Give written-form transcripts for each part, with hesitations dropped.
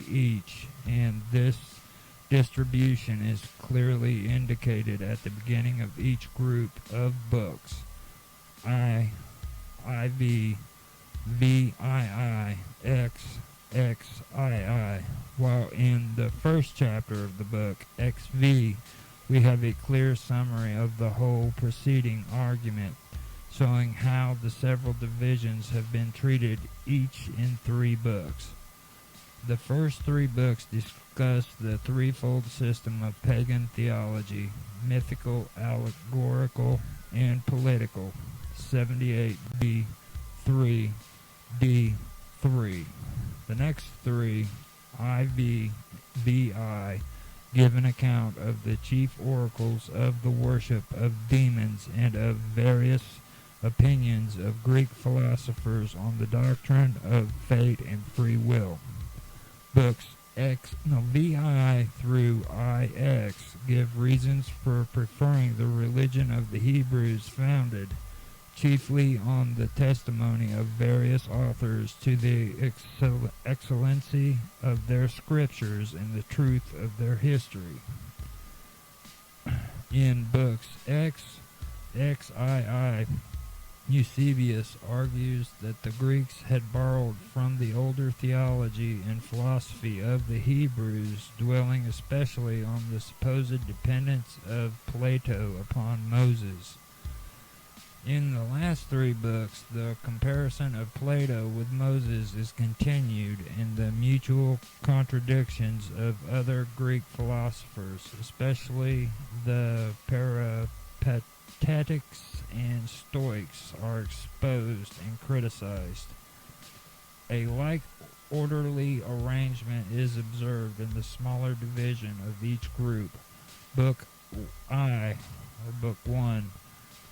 3 each, and this distribution is clearly indicated at the beginning of each group of books. IV, VII, XXII, while in the first chapter of the book, XV, we have a clear summary of the whole preceding argument, showing how the several divisions have been treated each in 3 books. The first 3 books discuss the threefold system of pagan theology: mythical, allegorical, and political. 78b, 3, D3. The next 3, IV, VI, give an account of the chief oracles of the worship of demons and of various opinions of Greek philosophers on the doctrine of fate and free will. Books VI through IX give reasons for preferring the religion of the Hebrews, founded chiefly on the testimony of various authors to the excellency of their scriptures and the truth of their history. In books XXII, Eusebius argues that the Greeks had borrowed from the older theology and philosophy of the Hebrews, dwelling especially on the supposed dependence of Plato upon Moses. In the last 3 books, the comparison of Plato with Moses is continued, and the mutual contradictions of other Greek philosophers, especially the Peripatetics and Stoics, are exposed and criticized. A like orderly arrangement is observed in the smaller division of each group. Book I, or Book 1,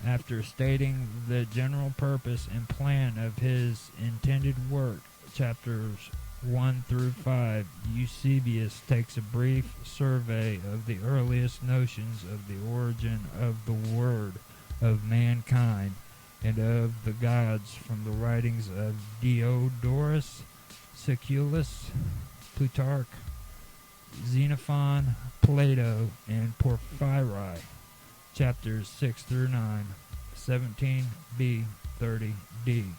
after stating the general purpose and plan of his intended work, chapters 1 through 5, Eusebius takes a brief survey of the earliest notions of the origin of the word of mankind and of the gods from the writings of Diodorus Siculus, Plutarch, Xenophon, Plato, and Porphyry. Chapters 6 through 9, 17b, 30d,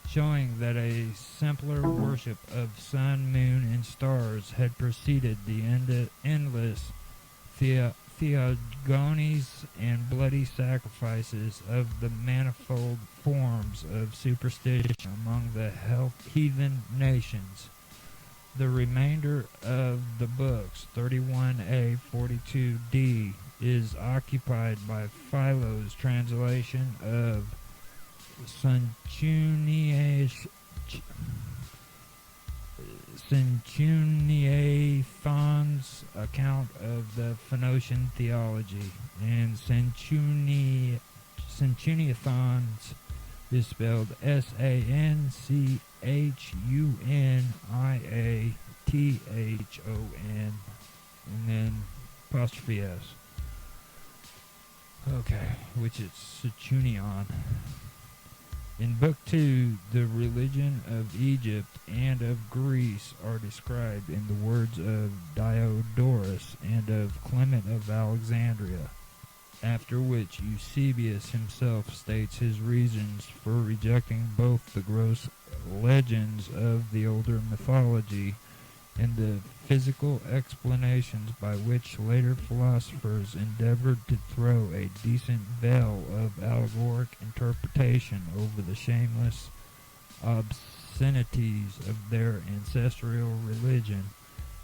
showing that a simpler worship of sun, moon, and stars had preceded the endless theogonies and bloody sacrifices of the manifold forms of superstition among the heathen nations. The remainder of the books, 31a, 42d, is occupied by Philo's translation of Sanchuniathon's account of the Phoenician theology, and Sanchuniathon's is spelled Sanchuniathon, and then apostrophe S. Okay, which is Sanchunion. In Book 2, the religion of Egypt and of Greece are described in the words of Diodorus and of Clement of Alexandria, after which Eusebius himself states his reasons for rejecting both the gross legends of the older mythology and the physical explanations by which later philosophers endeavored to throw a decent veil of allegoric interpretation over the shameless obscenities of their ancestral religion,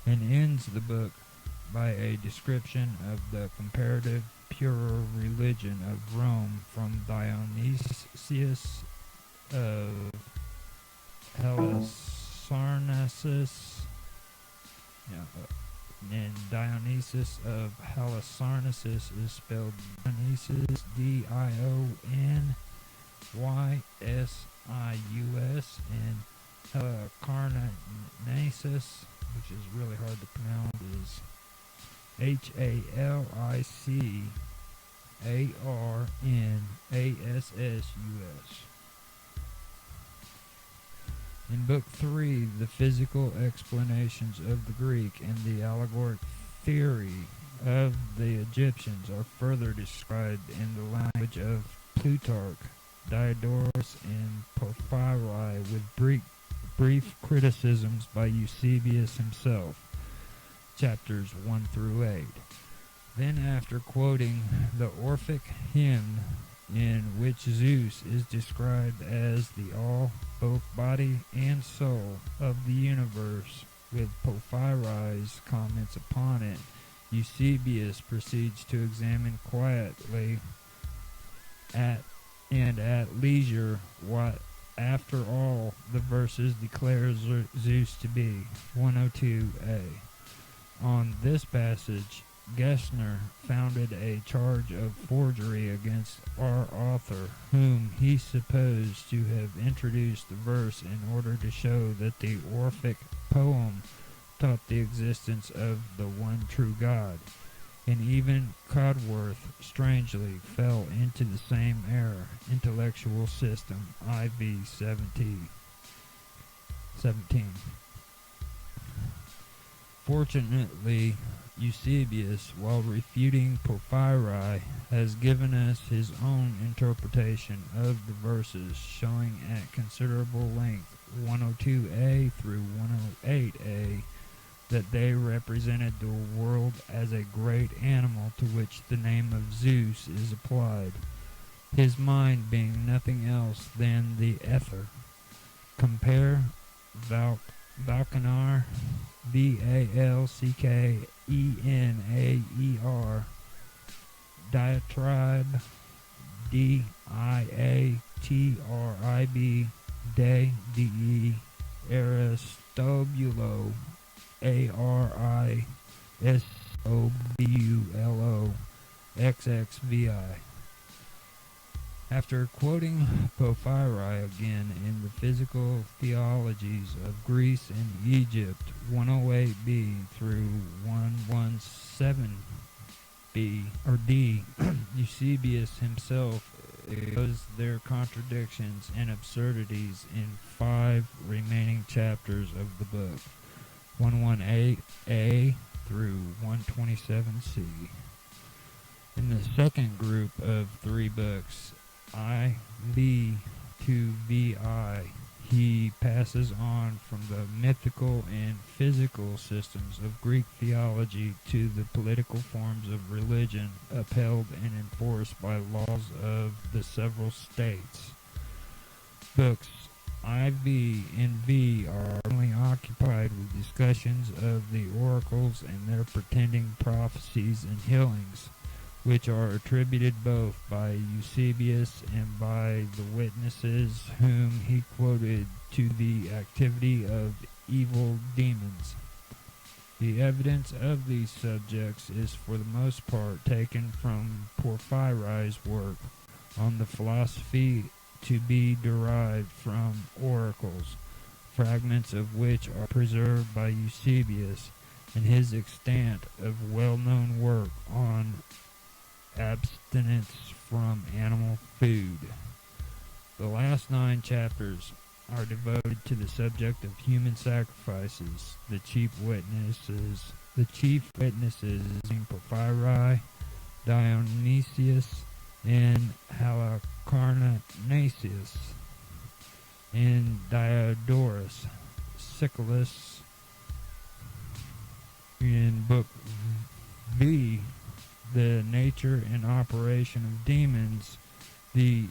and ends the book by a description of the comparative purer religion of Rome from Dionysius of Halicarnassus. And Dionysius of Halicarnassus is spelled Dionysius, Dionysius, and Halicarnassus, which is really hard to pronounce, is Halicarnassus. In Book 3, the physical explanations of the Greek and the allegoric theory of the Egyptians are further described in the language of Plutarch, Diodorus, and Porphyry, with brief criticisms by Eusebius himself, chapters 1 through 8. Then, after quoting the Orphic hymn in which Zeus is described as the all, both body and soul, of the universe, with Porphyry's comments upon it, Eusebius proceeds to examine quietly at leisure what, after all, the verses declare Zeus to be. 102a. On this passage, Gessner founded a charge of forgery against our author, whom he supposed to have introduced the verse in order to show that the Orphic poem taught the existence of the one true God. And even Codworth, strangely, fell into the same error. Intellectual System, IV 17. Fortunately, Eusebius, while refuting Porphyry, has given us his own interpretation of the verses, showing at considerable length, 102a through 108a, that they represented the world as a great animal to which the name of Zeus is applied, his mind being nothing else than the ether. Compare Valkenaer, Valkkenaer, diatribe, Diatrib, de, Aristobulo, Aristobulo, XXVI. After quoting Porphyry again in the physical theologies of Greece and Egypt, 108b through 117b or d, Eusebius himself exposed their contradictions and absurdities in 5 remaining chapters of the book, 118a through 127c. In the second group of 3 books, IV to VI, he passes on from the mythical and physical systems of Greek theology to the political forms of religion upheld and enforced by laws of the several states. Books IV and V are only occupied with discussions of the oracles and their pretending prophecies and healings, which are attributed both by Eusebius and by the witnesses whom he quoted to the activity of evil demons. The evidence of these subjects is for the most part taken from Porphyry's work on the philosophy to be derived from oracles, fragments of which are preserved by Eusebius, and his extant of well-known work on abstinence from animal food. The last 9 chapters are devoted to the subject of human sacrifices. The chief witnesses being Porphyry, Dionysius, and Halicarnassus, and Diodorus Siculus. In Book V, the nature and operation of demons, the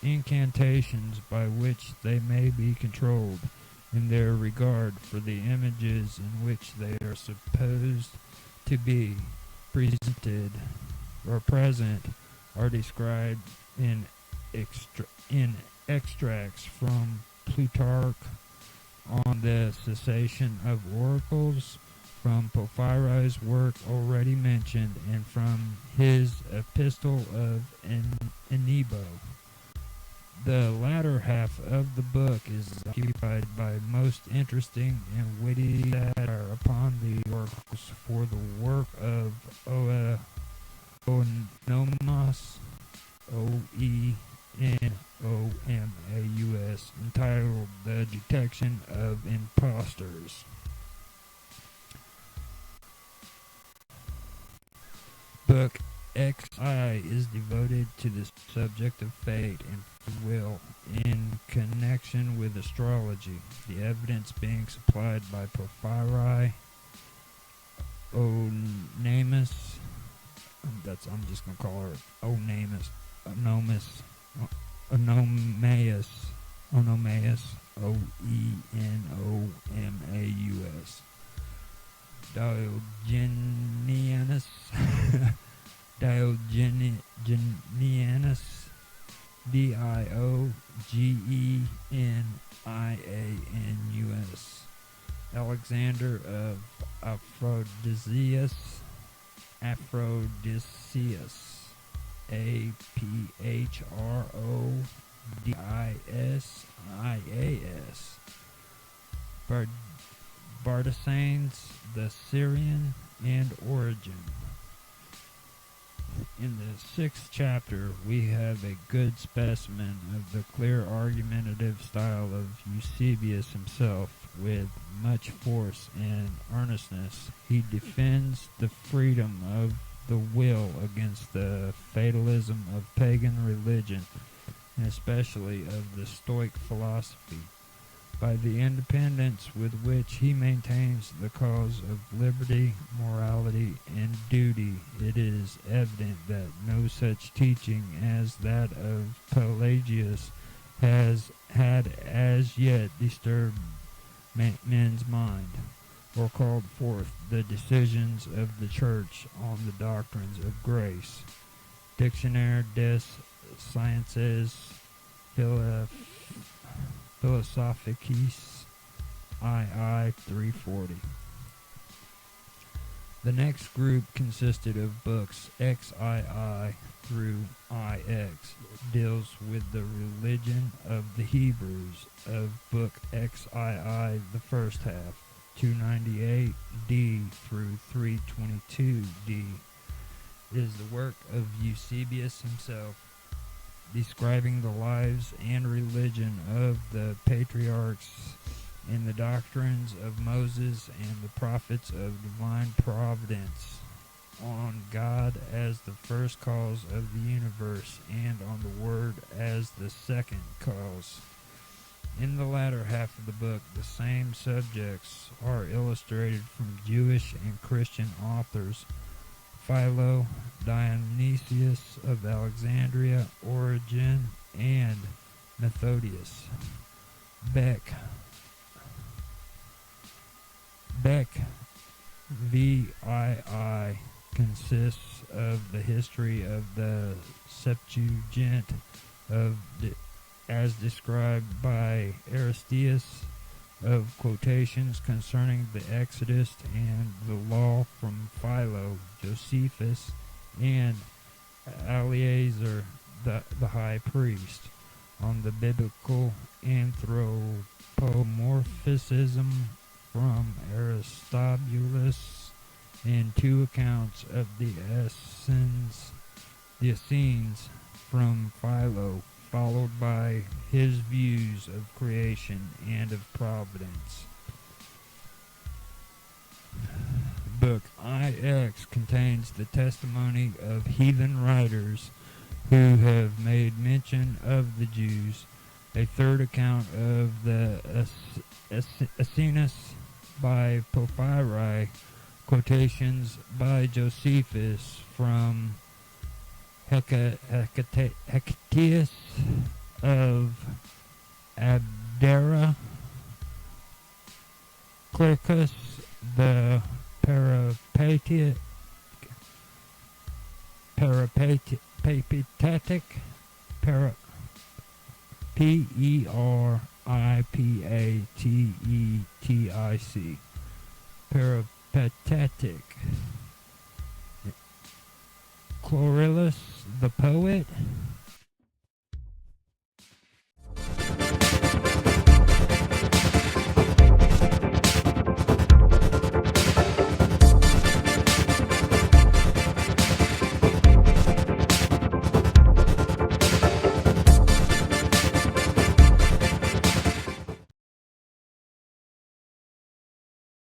incantations by which they may be controlled, in their regard for the images in which they are supposed to be presented or present, are described in extracts from Plutarch on the cessation of oracles, from Porphyry's work already mentioned, and from his epistle of Enibo. The latter half of the book is occupied by most interesting and witty satire upon the oracles for the work of Oenomos, N-O-M-A-U-S, entitled The Detection of Imposters. Book XI is devoted to the subject of fate and free will in connection with astrology, the evidence being supplied by Porphyry, Onamus, I'm just going to call her Onamus, Onomaus, O-E-N-O-M-A-U-S, Diogenes, Diogenes, D-I-O-G-E-N-I-A-N-U-S, Alexander of Aphrodisias, Aphrodisias, Bardesanes, the Syrian, and Origin. In the 6th chapter, we have a good specimen of the clear argumentative style of Eusebius himself. With much force and earnestness, he defends the freedom of the will against the fatalism of pagan religion, and especially of the Stoic philosophy. By the independence with which he maintains the cause of liberty, morality, and duty, it is evident that no such teaching as that of Pelagius has had as yet disturbed men's mind, or called forth the decisions of the Church on the doctrines of grace. Dictionnaire des Sciences Philosophiques, II 340. The next group consisted of books XII through IX, deals with the religion of the Hebrews. Of book XII, the first half, 298D through 322D, is the work of Eusebius himself, describing the lives and religion of the patriarchs and the doctrines of Moses and the prophets of divine providence, on God as the first cause of the universe and on the Word as the second cause. In the latter half of the book, the same subjects are illustrated from Jewish and Christian authors: Philo, Dionysius of Alexandria, Origen, and Methodius. Beck VII consists of the history of the Septuagint as described by Aristeas, of quotations concerning the Exodus and the law from Philo, Josephus, and Eleazar the high priest, on the biblical anthropomorphism from Aristobulus, and 2 accounts of the Essenes from Philo, followed by his views of creation and of providence. Book IX contains the testimony of heathen writers who have made mention of the Jews, a 3rd account of the Essenes by Porphyry, quotations by Josephus from Hecataeus of Abdera, Clercus the Peripatetic, Peripatetic, Peripatetic, Chlorillus the poet,